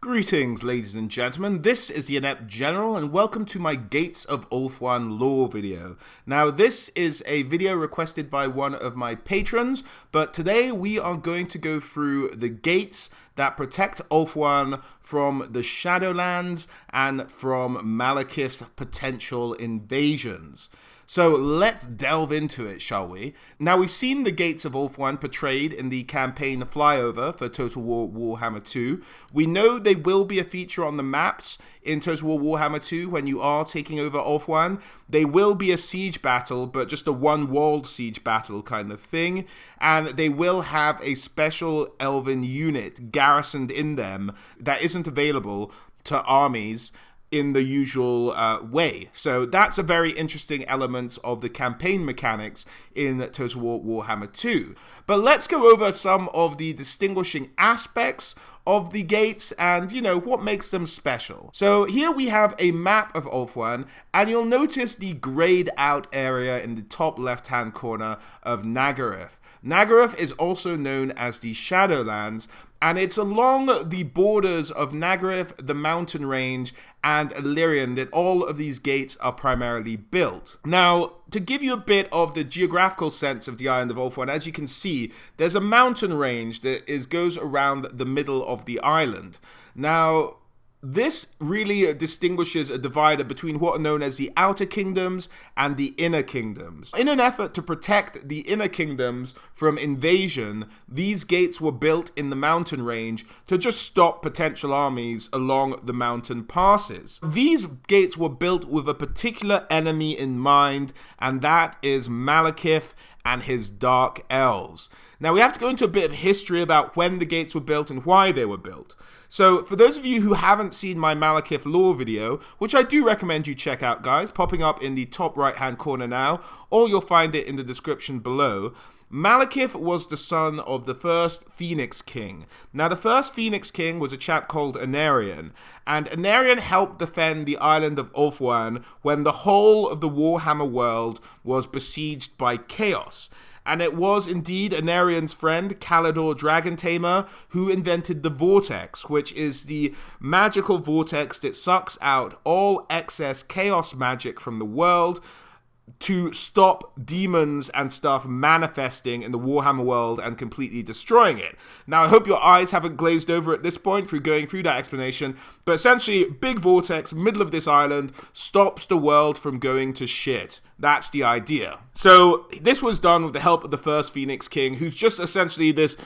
Greetings, ladies and gentlemen, this is the Inept General, and welcome to my Gates of Ulthuan lore video. Now, this is a video requested by one of my patrons, but today we are going to go through the gates that protect Ulthuan from the Shadowlands and from Malekith's potential invasions. So let's delve into it, shall we? Now, we've seen the Gates of Ulthuan portrayed in the campaign Flyover for Total War Warhammer 2. We know they will be a feature on the maps in Total War Warhammer 2 when you are taking over Ulthuan. They will be a siege battle, but just a one-walled siege battle kind of thing. And they will have a special elven unit garrisoned in them that isn't available to armies in the usual way. So that's a very interesting element of the campaign mechanics in Total War Warhammer 2. But let's go over some of the distinguishing aspects of the gates and, what makes them special. So here we have a map of Ulthuan, and you'll notice the grayed out area in the top left-hand corner of Naggaroth. Naggaroth is also known as the Shadowlands, and it's along the borders of Naggaroth, the mountain range, and Illyrian that all of these gates are primarily built. Now, to give you a bit of the geographical sense of the island of Ulthuan, as you can see, there's a mountain range that goes around the middle of the island. Now, this really distinguishes a divider between what are known as the outer kingdoms and the inner kingdoms. In an effort to protect the inner kingdoms from invasion, these gates were built in the mountain range to just stop potential armies along the mountain passes. These gates were built with a particular enemy in mind, and that is Malekith and his Dark Elves. Now, we have to go into a bit of history about when the gates were built and why they were built. So, for those of you who haven't seen my Malekith lore video, which I do recommend you check out, guys, popping up in the top right-hand corner now, or you'll find it in the description below, Malekith was the son of the first Phoenix King. Now, the first Phoenix King was a chap called Anarion, and Anarion helped defend the island of Ulthuan when the whole of the Warhammer world was besieged by chaos. And it was indeed Anarion's friend, Kalidor Dragontamer, who invented the Vortex, which is the magical vortex that sucks out all excess chaos magic from the world to stop demons and stuff manifesting in the Warhammer world and completely destroying it. Now, I hope your eyes haven't glazed over at this point through going through that explanation, but essentially, big vortex, middle of this island, stops the world from going to shit. That's the idea. So, this was done with the help of the first Phoenix King, who's just essentially this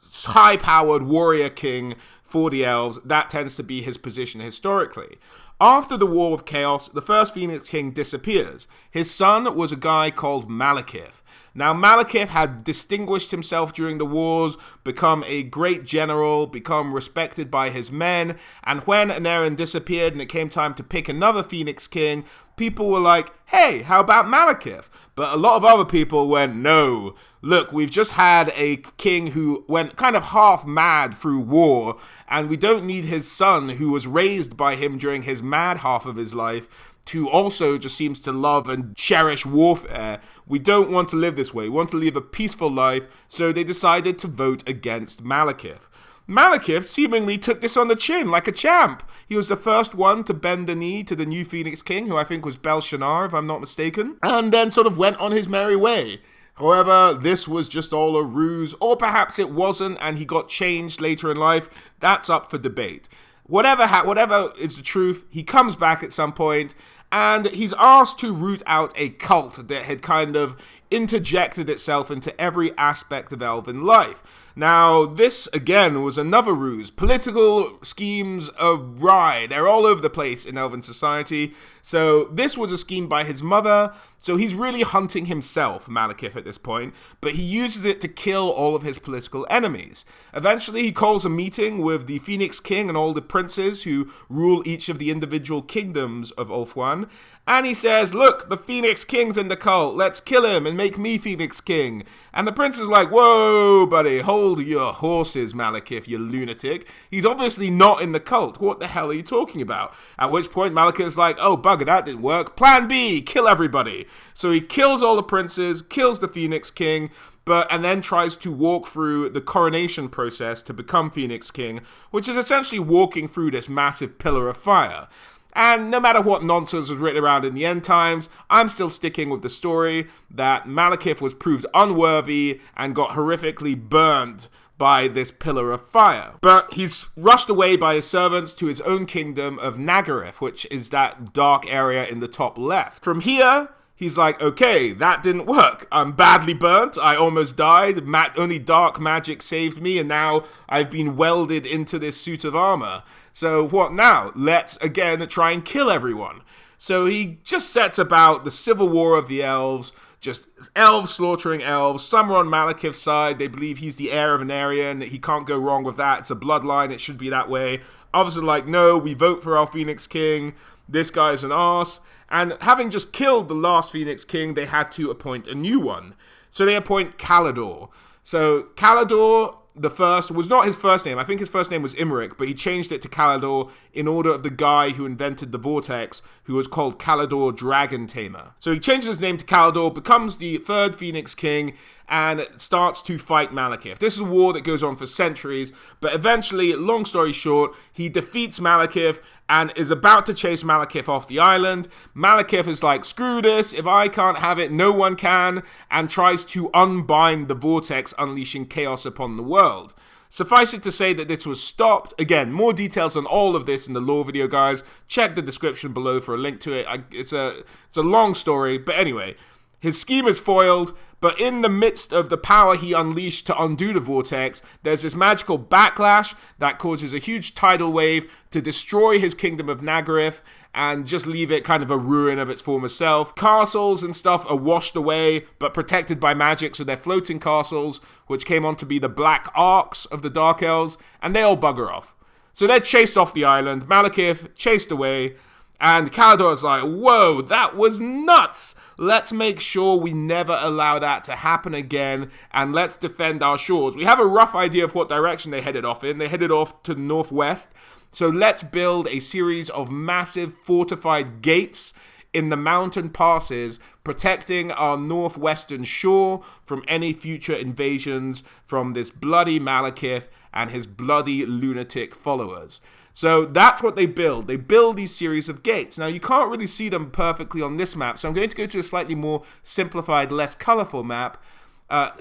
high-powered warrior king for the elves. That tends to be his position historically. After the War of Chaos, the first Phoenix King disappears. His son was a guy called Malekith. Now, Malekith had distinguished himself during the wars, become a great general, become respected by his men, and when Anarion disappeared and it came time to pick another Phoenix King, people were like, hey, how about Malekith? But a lot of other people went, no. Look, we've just had a king who went kind of half mad through war, and we don't need his son, who was raised by him during his mad half of his life, to also just seems to love and cherish warfare. We don't want to live this way. We want to live a peaceful life, so they decided to vote against Malekith. Malekith seemingly took this on the chin like a champ. He was the first one to bend the knee to the new Phoenix King, who I think was Belshazzar, if I'm not mistaken, and then sort of went on his merry way. However, this was just all a ruse, or perhaps it wasn't, and he got changed later in life. That's up for debate. Whatever is the truth, he comes back at some point, and he's asked to root out a cult that had kind of interjected itself into every aspect of elven life. Now, this, again, was another ruse. Political schemes awry. They're all over the place in elven society. So this was a scheme by his mother. So he's really hunting himself, Malekith, at this point. But he uses it to kill all of his political enemies. Eventually, he calls a meeting with the Phoenix King and all the princes who rule each of the individual kingdoms of Ulthuan. And he says, look, the Phoenix King's in the cult. Let's kill him and make me Phoenix King. And the prince is like, whoa, buddy, hold your horses, Malekith, you lunatic. He's obviously not in the cult. What the hell are you talking about? At which point Malekith's like, oh, bugger, that didn't work. Plan B, kill everybody. So he kills all the princes, kills the Phoenix King, and then tries to walk through the coronation process to become Phoenix King, which is essentially walking through this massive pillar of fire. And no matter what nonsense was written around in the end times, I'm still sticking with the story that Malekith was proved unworthy and got horrifically burned by this pillar of fire. But he's rushed away by his servants to his own kingdom of Nagaryth, which is that dark area in the top left. From here, he's like, okay, that didn't work. I'm badly burnt. I almost died. Only dark magic saved me, and now I've been welded into this suit of armor. So what now? Let's, again, try and kill everyone. So he just sets about the civil war of the elves, just elves slaughtering elves. Some are on Malekith's side. They believe he's the heir of an area and he can't go wrong with that. It's a bloodline. It should be that way. Others are like, no, we vote for our Phoenix King. This guy's an arse. And having just killed the last Phoenix King, they had to appoint a new one. So they appoint Calador. So Calador the first was not his first name. I think his first name was Imric, but he changed it to Calador in order of the guy who invented the Vortex, who was called Calador Dragon Tamer. So he changes his name to Calador, becomes the third Phoenix King, and starts to fight Malekith. This is a war that goes on for centuries, but eventually, long story short, he defeats Malekith and is about to chase Malekith off the island. Malekith is like, screw this, if I can't have it, no one can, and tries to unbind the Vortex, unleashing chaos upon the world. Suffice it to say that this was stopped. Again, more details on all of this in the lore video, guys. Check the description below for a link to it. It's a long story, but anyway, his scheme is foiled, but in the midst of the power he unleashed to undo the Vortex, there's this magical backlash that causes a huge tidal wave to destroy his kingdom of Nagaryth and just leave it kind of a ruin of its former self. Castles and stuff are washed away, but protected by magic, so they're floating castles, which came on to be the Black Arks of the Dark Elves, and they all bugger off. So they're chased off the island, Malekith chased away, and Calador's like, whoa, that was nuts. Let's make sure we never allow that to happen again, and let's defend our shores. We have a rough idea of what direction they headed off in. They headed off to the northwest. So let's build a series of massive fortified gates in the mountain passes, protecting our northwestern shore from any future invasions from this bloody Malekith and his bloody lunatic followers. So that's what they build. They build these series of gates. Now, you can't really see them perfectly on this map, so I'm going to go to a slightly more simplified, less colorful map.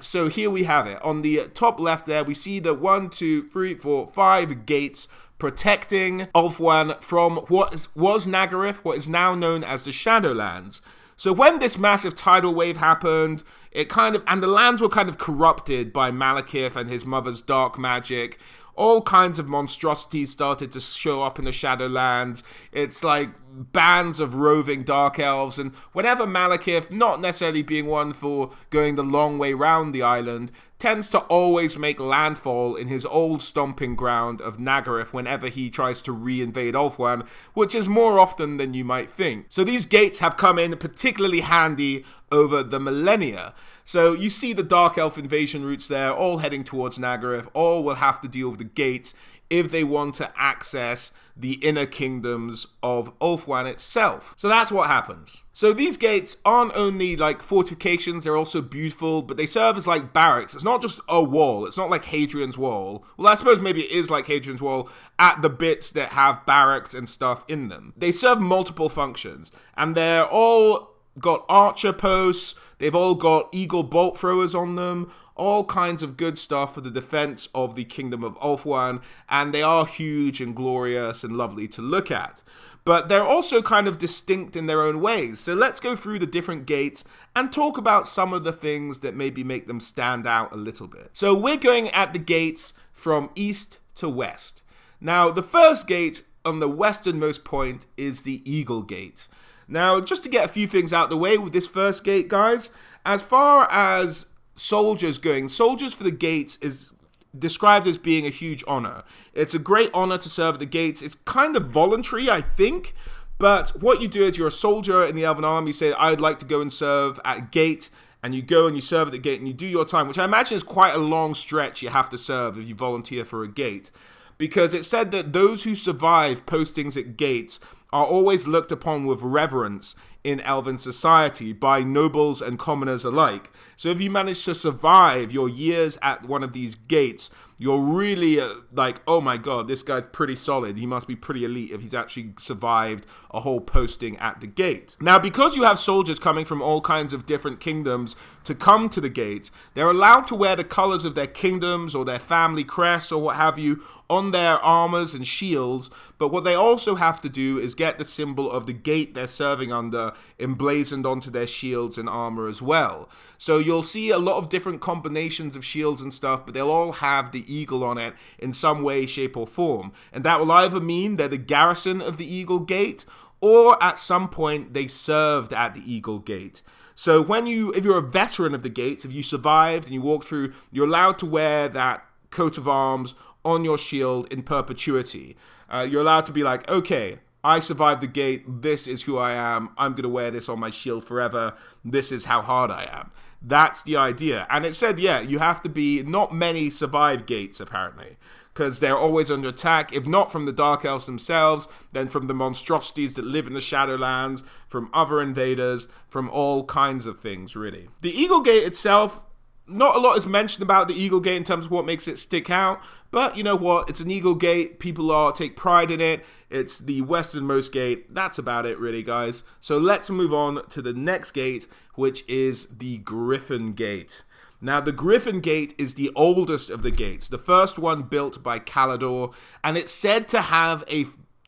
So here we have it. On the top left there, we see the 1, 2, 3, 4, 5 gates protecting Ulthuan from what was Nagaryth, what is now known as the Shadowlands. So when this massive tidal wave happened, and the lands were kind of corrupted by Malekith and his mother's dark magic. All kinds of monstrosities started to show up in the Shadowlands. It's like bands of roving dark elves, and whenever Malekith, not necessarily being one for going the long way round the island, tends to always make landfall in his old stomping ground of Nagaryth whenever he tries to re-invade Ulthuan, which is more often than you might think. So these gates have come in particularly handy over the millennia. So you see the Dark Elf invasion routes there, all heading towards Nagaryth. All will have to deal with the gates if they want to access the inner kingdoms of Ulthuan itself. So that's what happens. So these gates aren't only like fortifications, they're also beautiful, but they serve as like barracks. It's not just a wall. It's not like Hadrian's Wall. Well, I suppose maybe it is like Hadrian's Wall at the bits that have barracks and stuff in them. They serve multiple functions, and they're all got archer posts, they've all got eagle bolt throwers on them, all kinds of good stuff for the defense of the kingdom of Ulthuan, and they are huge and glorious and lovely to look at. But they're also kind of distinct in their own ways. So let's go through the different gates and talk about some of the things that maybe make them stand out a little bit. So we're going at the gates from east to west. Now, the first gate on the westernmost point is the Eagle Gate. Now, just to get a few things out of the way with this first gate, guys, as far as soldiers going, soldiers for the gates is described as being a huge honor. It's a great honor to serve at the gates. It's kind of voluntary, I think, but what you do is you're a soldier in the Elven army, you say, I'd like to go and serve at a gate, and you go and you serve at the gate and you do your time, which I imagine is quite a long stretch you have to serve if you volunteer for a gate, because it said that those who survive postings at gates are always looked upon with reverence in elven society by nobles and commoners alike. So if you manage to survive your years at one of these gates, you're really like, oh my god, this guy's pretty solid. He must be pretty elite if he's actually survived a whole posting at the gate. Now, because you have soldiers coming from all kinds of different kingdoms to come to the gates, they're allowed to wear the colors of their kingdoms or their family crests or what have you on their armors and shields, but what they also have to do is get the symbol of the gate they're serving under emblazoned onto their shields and armor as well. So you'll see a lot of different combinations of shields and stuff, but they'll all have the eagle on it in some way, shape, or form. And that will either mean they're the garrison of the Eagle Gate, or at some point they served at the Eagle Gate. So if you're a veteran of the gates, if you survived and you walk through, you're allowed to wear that coat of arms on your shield in perpetuity. You're allowed to be like, okay, I survived the gate, this is who I am, I'm going to wear this on my shield forever, this is how hard I am. That's the idea. And it said, yeah, you have to be, not many survive gates apparently, because they're always under attack, if not from the Dark Elves themselves, then from the monstrosities that live in the Shadowlands, from other invaders, from all kinds of things, really. The Eagle Gate itself, not a lot is mentioned about the Eagle Gate in terms of what makes it stick out, but you know what, it's an Eagle Gate, people take pride in it, it's the westernmost gate, that's about it really, guys. So let's move on to the next gate, which is the Griffon Gate. Now, the Griffon Gate is the oldest of the gates, the first one built by Calador, and it's said to have a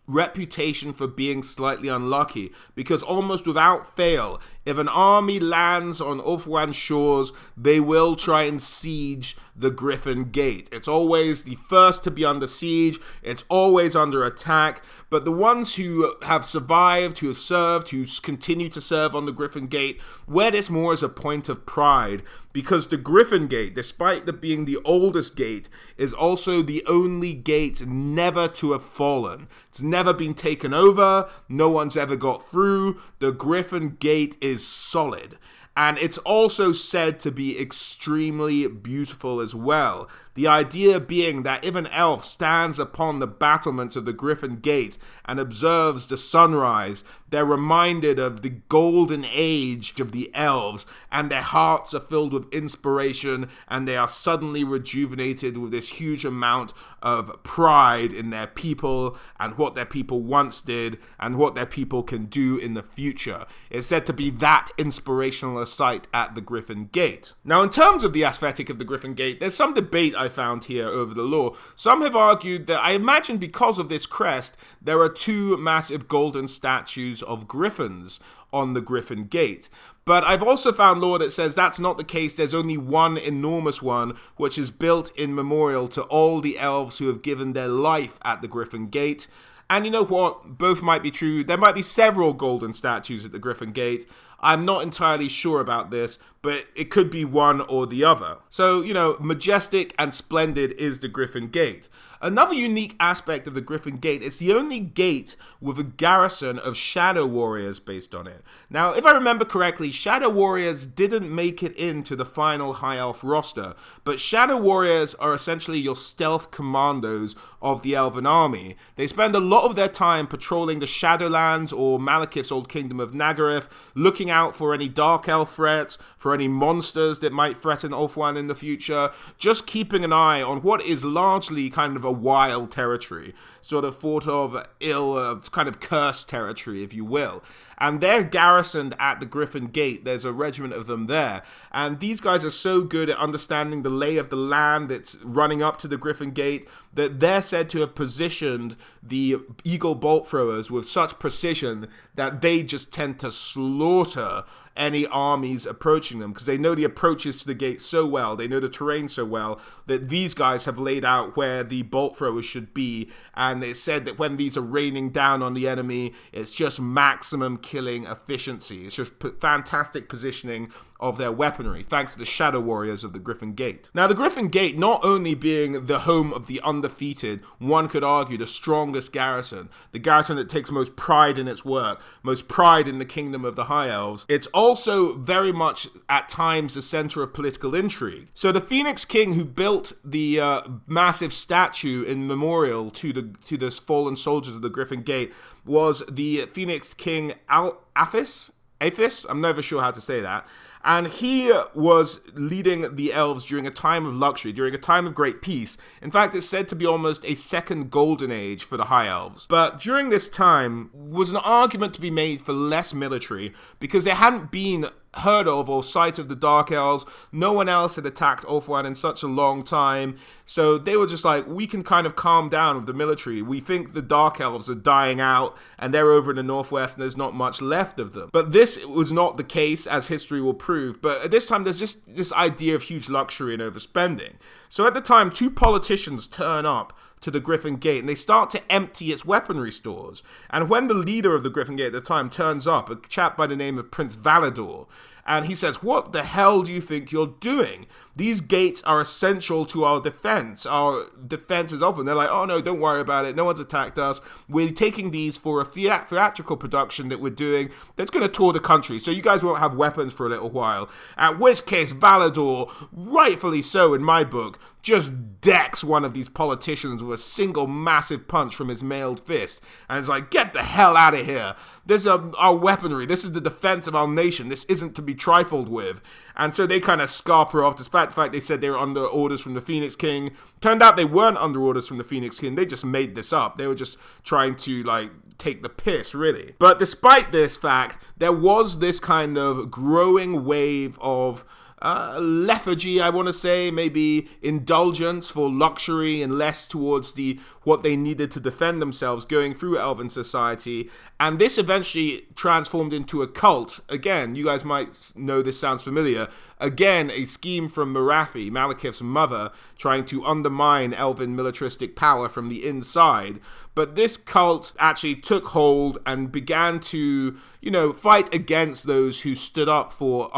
reputation for being slightly unlucky, because almost without fail, if an army lands on Ulthuan shores, they will try and siege the Griffon Gate. It's always the first to be under siege, it's always under attack, but the ones who have survived, who have served, who continue to serve on the Griffon Gate, wear this more as a point of pride, because the Griffon Gate, despite being the oldest gate, is also the only gate never to have fallen. It's never been taken over, no one's ever got through, the Griffon Gate is solid. And it's also said to be extremely beautiful as well. The idea being that if an elf stands upon the battlements of the Griffon Gate and observes the sunrise, they're reminded of the golden age of the elves, and their hearts are filled with inspiration, and they are suddenly rejuvenated with this huge amount of pride in their people and what their people once did and what their people can do in the future. It's said to be that inspirational a sight at the Griffon Gate. Now, in terms of the aesthetic of the Griffon Gate, there's some debate I found here over the lore. Some have argued that, I imagine because of this crest, there are two massive golden statues of griffins on the Griffon Gate. But I've also found lore that says that's not the case. There's only one enormous one, which is built in memorial to all the elves who have given their life at the Griffon Gate. And you know what? Both might be true. There might be several golden statues at the Griffon Gate. I'm not entirely sure about this, but it could be one or the other. So, you know, majestic and splendid is the Griffon Gate. Another unique aspect of the Griffon Gate, it's the only gate with a garrison of Shadow Warriors based on it. Now, if I remember correctly, Shadow Warriors didn't make it into the final High Elf roster, but Shadow Warriors are essentially your stealth commandos of the Elven army. They spend a lot of their time patrolling the Shadowlands or Malekith's old kingdom of Nagaryth, looking out for any Dark Elf threats, for any monsters that might threaten Ulthuan in the future, just keeping an eye on what is largely kind of a wild territory, sort of thought of kind of cursed territory, if you will. And they're garrisoned at the Griffon Gate. There's a regiment of them there. And these guys are so good at understanding the lay of the land that's running up to the Griffon Gate that they're said to have positioned the eagle bolt throwers with such precision that they just tend to slaughter any armies approaching them, because they know the approaches to the gate so well, they know the terrain so well, that these guys have laid out where the bolt throwers should be, and it's said that when these are raining down on the enemy, it's just maximum killing efficiency. It's just fantastic positioning of their weaponry, thanks to the Shadow Warriors of the Griffon Gate. Now, the Griffon Gate, not only being the home of the undefeated, one could argue the strongest garrison, the garrison that takes most pride in its work, most pride in the kingdom of the High Elves, it's also very much, at times, the center of political intrigue. So the Phoenix King who built the massive statue in memorial to the fallen soldiers of the Griffon Gate was the Phoenix King Aphis. Aethys, I'm never sure how to say that. And he was leading the elves during a time of luxury, during a time of great peace. In fact, it's said to be almost a second golden age for the High Elves. But during this time was an argument to be made for less military, because there hadn't been heard of or sight of the Dark Elves. No one else had attacked Ulthuan in such a long time. So they were just like, we can kind of calm down with the military. We think the Dark Elves are dying out and they're over in the northwest and there's not much left of them. But this was not the case, as history will prove. But at this time, there's just this idea of huge luxury and overspending. So at the time, 2 politicians turn up to the Griffon Gate, and they start to empty its weaponry stores. And when the leader of the Griffon Gate at the time turns up, a chap by the name of Prince Valador, and he says, what the hell do you think you're doing? These gates are essential to our defense. Our defense is of them. They're like, oh no, don't worry about it. No one's attacked us. We're taking these for a theatrical production that we're doing that's going to tour the country. So you guys won't have weapons for a little while. At which case, Valador, rightfully so in my book, just decks one of these politicians with a single massive punch from his mailed fist. And it's like, get the hell out of here. This is our weaponry. This is the defense of our nation. This isn't to be trifled with. And so they kind of scarper off, despite the fact they said they were under orders from the Phoenix King. Turned out they weren't under orders from the Phoenix King. They just made this up. They were just trying to, take the piss, really. But despite this fact, there was this kind of growing wave of lethargy, I want to say, maybe indulgence for luxury and less towards what they needed to defend themselves going through elven society. And this eventually transformed into a cult. Again, you guys might know this sounds familiar. Again, a scheme from Marathi, Malekith's mother, trying to undermine elven militaristic power from the inside. But this cult actually took hold and began to, fight against those who stood up for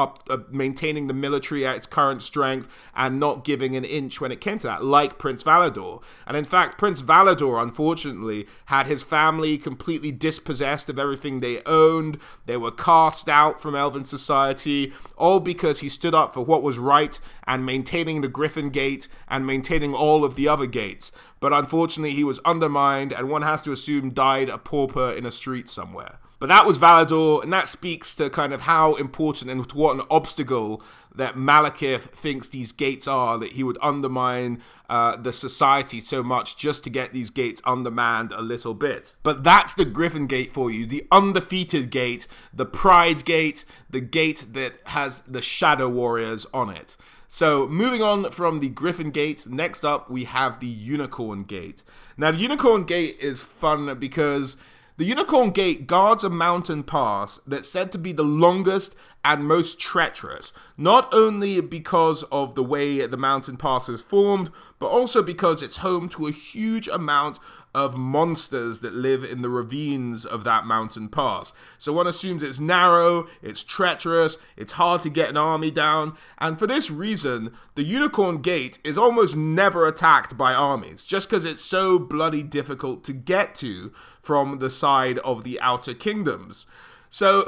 maintaining the military at its current strength and not giving an inch when it came to that, like Prince Valador. And in fact, Prince Valador, unfortunately, had his family completely dispossessed of everything they owned. They were cast out from elven society, all because he stood up for what was right and maintaining the Griffon Gate and maintaining all of the other gates. But unfortunately, he was undermined, and one has to assume died a pauper in a street somewhere. But that was Valador, and that speaks to kind of how important and what an obstacle that Malekith thinks these gates are, that he would undermine the society so much just to get these gates undermanned a little bit. But that's the Griffon Gate for you, the undefeated gate, the Pride Gate, the gate that has the Shadow Warriors on it. So, moving on from the Griffon Gate, next up we have the Unicorn Gate. Now, the Unicorn Gate is fun because the Unicorn Gate guards a mountain pass that's said to be the longest and most treacherous, not only because of the way the mountain pass is formed, but also because it's home to a huge amount of monsters that live in the ravines of that mountain pass. So one assumes it's narrow, it's treacherous, it's hard to get an army down, and for this reason, the Unicorn Gate is almost never attacked by armies, just because it's so bloody difficult to get to from the side of the Outer Kingdoms. So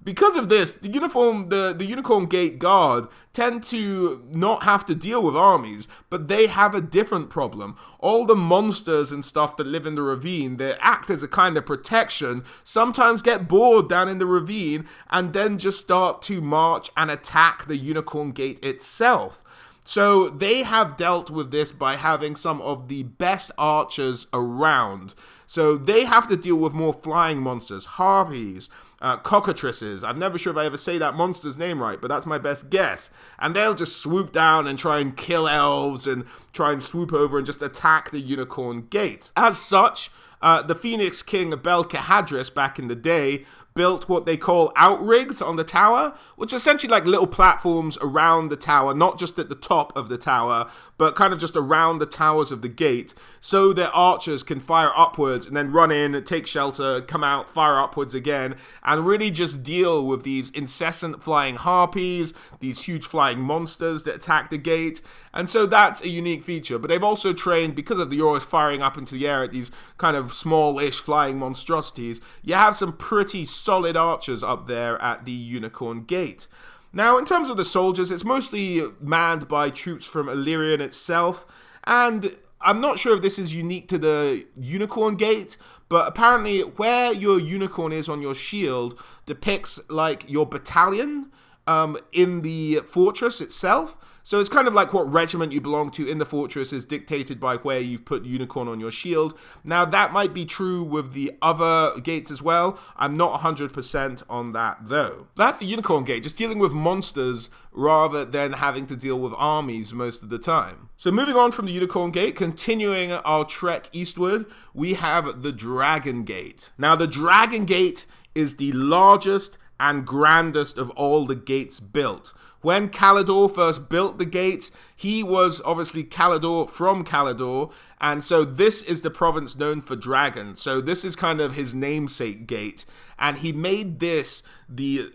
because of this, the Unicorn Gate Guard tend to not have to deal with armies, but they have a different problem. All the monsters and stuff that live in the ravine, that act as a kind of protection, sometimes get bored down in the ravine and then just start to march and attack the Unicorn Gate itself. So they have dealt with this by having some of the best archers around. So they have to deal with more flying monsters, harpies, cockatrices. I'm never sure if I ever say that monster's name right, but that's my best guess. And they'll just swoop down and try and kill elves and try and swoop over and just attack the Unicorn Gate. As such, the Phoenix King Belkahadris back in the day built what they call outrigs on the tower, which are essentially like little platforms around the tower, not just at the top of the tower, but kind of just around the towers of the gate, so their archers can fire upwards and then run in, take shelter, come out, fire upwards again, and really just deal with these incessant flying harpies, these huge flying monsters that attack the gate. And so that's a unique feature. But they've also trained, because of you're always firing up into the air at these kind of small-ish flying monstrosities, you have some pretty solid archers up there at the Unicorn Gate. Now, in terms of the soldiers, it's mostly manned by troops from Illyrian itself, and I'm not sure if this is unique to the Unicorn Gate, but apparently where your unicorn is on your shield depicts like your battalion in the fortress itself. So it's kind of like what regiment you belong to in the fortress is dictated by where you've put unicorn on your shield. Now, that might be true with the other gates as well. I'm not 100% on that, though. That's the Unicorn Gate, just dealing with monsters rather than having to deal with armies most of the time. So moving on from the Unicorn Gate, continuing our trek eastward, we have the Dragon Gate. Now, the Dragon Gate is the largest and grandest of all the gates built. When Caledor first built the gates, he was obviously Caledor from Caledor, and so this is the province known for dragons. So this is kind of his namesake gate, and he made this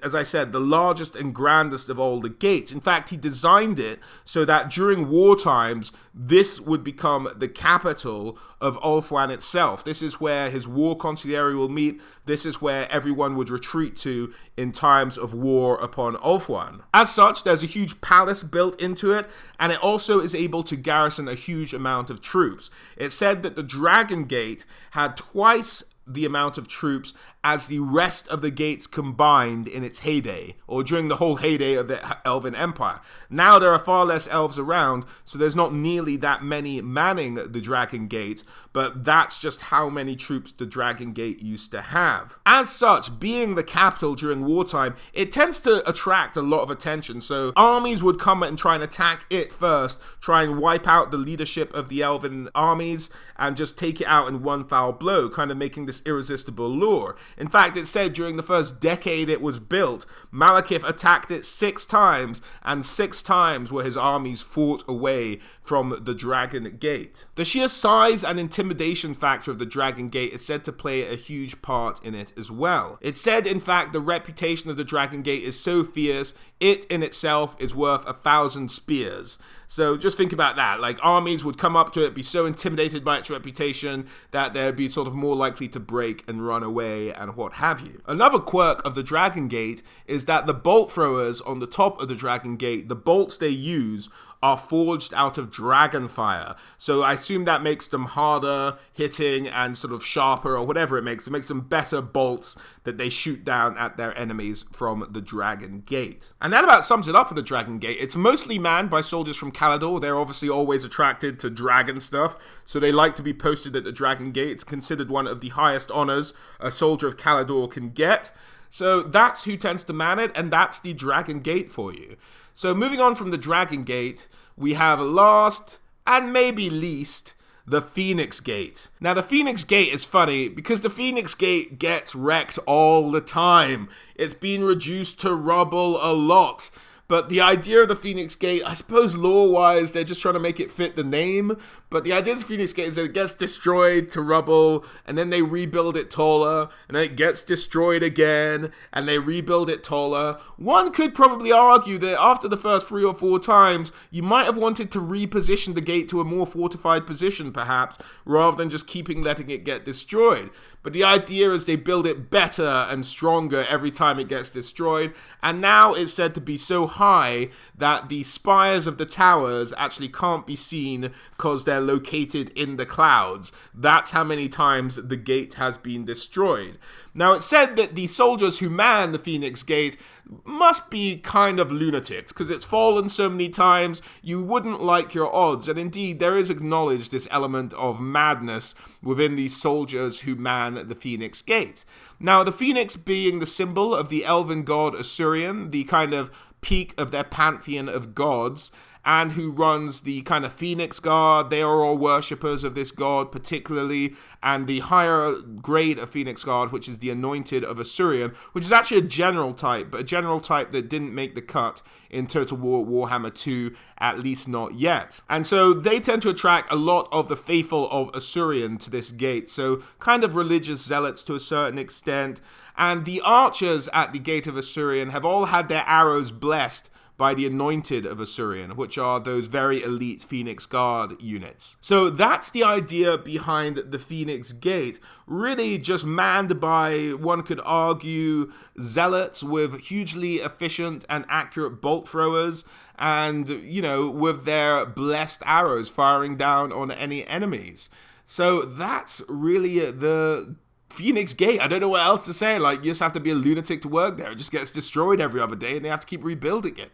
as I said, the largest and grandest of all the gates. In fact, he designed it so that during war times, this would become the capital of Ulthuan itself. This is where his war consigliere will meet. This is where everyone would retreat to in times of war upon Ulthuan. As such, there's a huge palace built into it, and it also is able to garrison a huge amount of troops. It's said that the Dragon Gate had twice the amount of troops as the rest of the gates combined in its heyday, or during the whole heyday of the Elven Empire. Now there are far less elves around, so there's not nearly that many manning the Dragon Gate, but that's just how many troops the Dragon Gate used to have. As such, being the capital during wartime, it tends to attract a lot of attention, so armies would come and try and attack it first, try and wipe out the leadership of the Elven armies, and just take it out in one foul blow, kind of making this irresistible lure. In fact, it said during the first decade it was built, Malekith attacked it 6 times, and 6 times were his armies fought away from the Dragon Gate. The sheer size and intimidation factor of the Dragon Gate is said to play a huge part in it as well. It's said, in fact, the reputation of the Dragon Gate is so fierce, it in itself is worth 1,000 spears. So just think about that. Like, armies would come up to it, be so intimidated by its reputation that they'd be sort of more likely to break and run away and what have you. Another quirk of the Dragon Gate is that the bolt throwers on the top of the Dragon Gate, the bolts they use are forged out of dragon fire. So I assume that makes them harder hitting and sort of sharper or whatever it makes. It makes them better bolts that they shoot down at their enemies from the Dragon Gate. And that about sums it up for the Dragon Gate. It's mostly manned by soldiers from Caledor. They're obviously always attracted to dragon stuff, so they like to be posted at the Dragon Gate. It's considered one of the highest honors a soldier of Caledor can get. So that's who tends to man it, and that's the Dragon Gate for you. So moving on from the Dragon Gate, we have last, and maybe least, the Phoenix Gate. Now, the Phoenix Gate is funny because the Phoenix Gate gets wrecked all the time. It's been reduced to rubble a lot. But the idea of the Phoenix Gate, I suppose lore-wise, they're just trying to make it fit the name. But the idea of the Phoenix Gate is that it gets destroyed to rubble, and then they rebuild it taller, and then it gets destroyed again, and they rebuild it taller. One could probably argue that after the first 3 or 4 times, you might have wanted to reposition the gate to a more fortified position, perhaps, rather than just letting it get destroyed. But the idea is they build it better and stronger every time it gets destroyed, and now it's said to be so high that the spires of the towers actually can't be seen because they're located in the clouds. That's how many times the gate has been destroyed. Now, it's said that the soldiers who man the Phoenix Gate must be kind of lunatics, because it's fallen so many times, you wouldn't like your odds. And indeed, there is acknowledged this element of madness within these soldiers who man the Phoenix Gate. Now, the Phoenix being the symbol of the elven god Asurion, the kind of peak of their pantheon of gods, and who runs the kind of Phoenix Guard. They are all worshippers of this god particularly, and the higher grade of Phoenix Guard, which is the Anointed of Asurion, which is actually a general type, but a general type that didn't make the cut in Total War Warhammer 2, at least not yet. And so they tend to attract a lot of the faithful of Asurion to this gate, so kind of religious zealots to a certain extent, and the archers at the Gate of Asurion have all had their arrows blessed by the Anointed of Asuryan, which are those very elite Phoenix Guard units. So that's the idea behind the Phoenix Gate, really just manned by, one could argue, zealots with hugely efficient and accurate bolt throwers, and, you know, with their blessed arrows firing down on any enemies. So that's really the Phoenix Gate. I don't know what else to say. Like, you just have to be a lunatic to work there. It just gets destroyed every other day and they have to keep rebuilding it.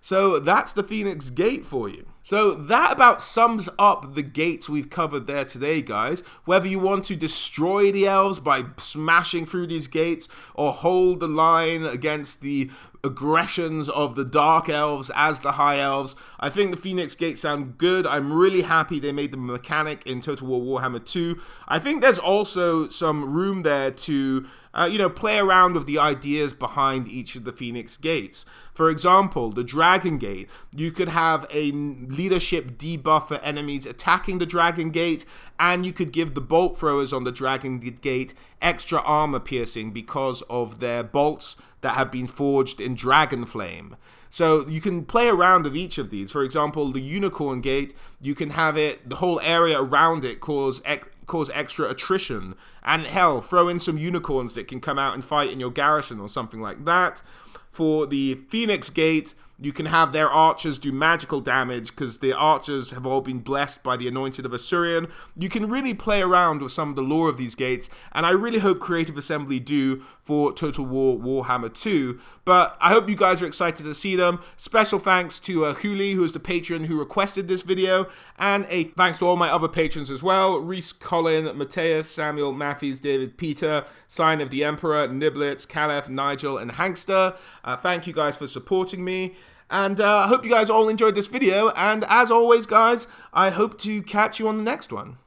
So that's the Phoenix Gate for you. So that about sums up the gates we've covered there today, guys. Whether you want to destroy the elves by smashing through these gates, or hold the line against the aggressions of the Dark Elves as the High Elves, I think the Phoenix Gate sound good. I'm really happy they made the mechanic in Total War Warhammer 2. I think there's also some room there to play around with the ideas behind each of the Phoenix Gates. For example, the Dragon Gate, you could have a leadership debuff for enemies attacking the Dragon Gate, and you could give the bolt throwers on the Dragon Gate extra armor piercing because of their bolts that have been forged in Dragon Flame. So you can play around with each of these. For example, the Unicorn Gate, you can have it, the whole area around it cause extra attrition, and hell, throw in some unicorns that can come out and fight in your garrison or something like that. For the Phoenix Gate, you can have their archers do magical damage because the archers have all been blessed by the Anointed of Asuryan. You can really play around with some of the lore of these gates, and I really hope Creative Assembly do for Total War Warhammer 2. But I hope you guys are excited to see them. Special thanks to Huli, who is the patron who requested this video, and a thanks to all my other patrons as well: Reese, Colin, Mateus, Samuel, Matthews, David, Peter, Sign of the Emperor, Niblitz, Caliph, Nigel, and Hankster. Thank you guys for supporting me. And I hope you guys all enjoyed this video, and as always, guys, I hope to catch you on the next one.